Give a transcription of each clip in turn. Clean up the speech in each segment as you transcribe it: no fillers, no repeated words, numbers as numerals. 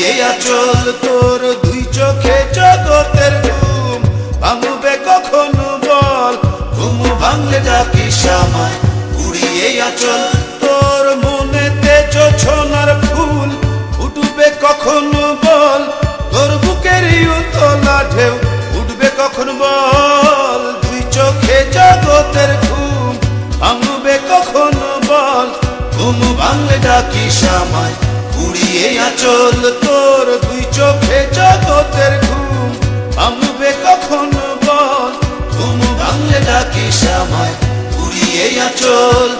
উড়িয়ে আচল তোর দুই চোখে জগতের ঘুম ভাঙবে কখনো বল ঘুম ভাঙলে ডাকিস আমায় উড়িয়ে আচল তোর মনেতে জোছনার ফুল উঠবে কখনো বল তোর বুকের উতলা ঢেউ উঠবে কখনো বল দুই চোখে জগতের ঘুম ভাঙবে কখনো বল ঘুম ভাঙলে ডাকিস আমায় উড়িয়ে আচল তোর দুই চোখে জগতের ঘুম ভাঙবে কখনো বল ঘুম ভাঙলে ডাকিস আমায় উড়িয়ে আচল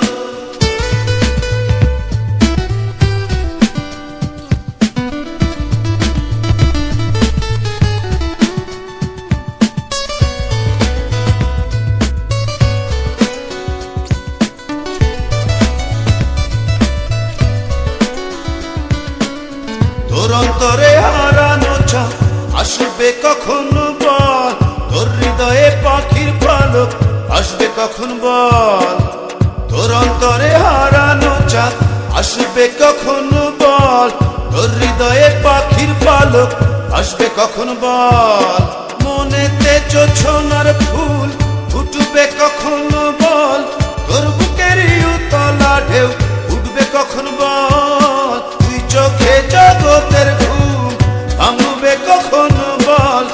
তোর অন্তরে হারানো চাঁদ আসবে কখনো বল তোর হৃদয়ে পাখির পালক আসবে কখন বল তোর অন্তরে হারানো চাঁদ আসবে কখনো বল তোর হৃদয়ে পাখির পালক আসবে কখন বল মনেতে জোছনার ফুল ফুটবে কখনো বল তোর বুকের উতলা ঢেউ উঠবে কখন বল তুই চোখে জগতের ঘুম ভাঙবে কখনো বল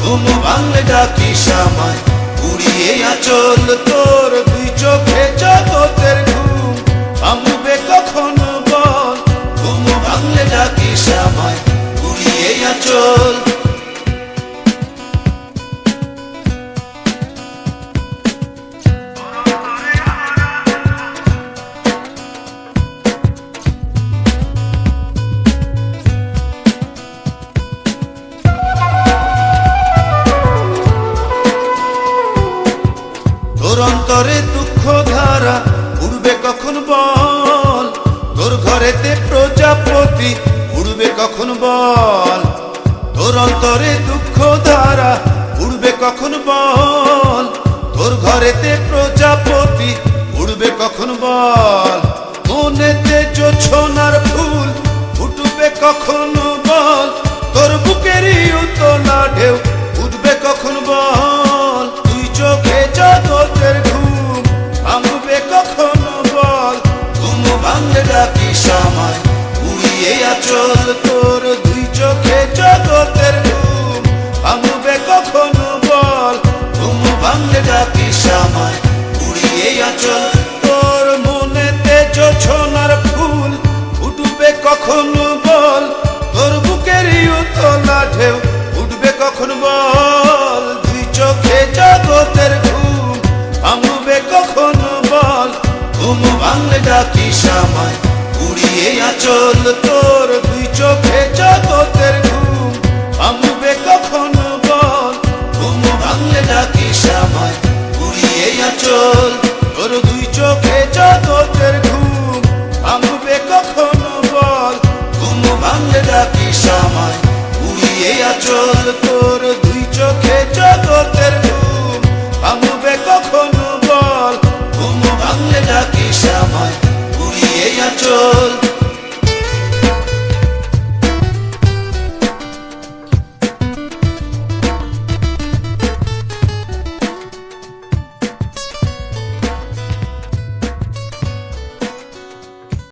ঘুম ভাঙলে ডাকিস আমায় উড়িয়ে আচল তোর দুই চোখে জগতের ঘুম ভাঙবে কখনো বল ঘুম ভাঙলে ডাকিস আমায় উড়িয়ে আচল তোর অন্তরে দুঃখ ধারা উড়বে কখন বল তোর ঘরেতে প্রজাপতি উড়বে কখন বল তোর অন্তরে দুঃখ ধারা উড়বে কখন বল তোর ঘরেতে প্রজাপতি উড়বে কখন বল মনেতে জোছনার ফুল ফুটবে কখনো বল তোর বুকের উতলা ঢেউ উঠবে কখন বল তুই চোখে জগতের ঘুম ভাঙবে কখনো বল ঘুম ভাঙলে ডাকিস আমায় উড়িয়ে আচল তোর দুই চোখে জগতের ঘুম ভাঙবে কখনো বল ঘুম ভাঙলে ডাকিস আমায় উড়িয়ে আচল তোর মনেতে জোছনার ফুল উঠবে কখনো বল তোর বুকের উতলা ঢেউ উঠবে কখন বল দুই চোখে জগতের ঘুম ভাঙবে কখনো বল ঘুম ভাঙলে ডাকিস আমায় উড়িয়ে আচল তোর দুই চোখে জগতের ঘুম ভাঙবে কখনো বল ঘুম ভাঙলে ডাকিস আমায় উড়িয়ে আচল তোর দুই চোখে জগতের ঘুম ভাঙবে কখনো বল ঘুম ভাঙলে ডাকিস আমায় উড়িয়ে আচল তোর দুই চোখে জগতের ঘুম ভাঙবে কখনো বল ঘুম ভাঙলে ডাকিস আমায় উড়িয়ে আচল।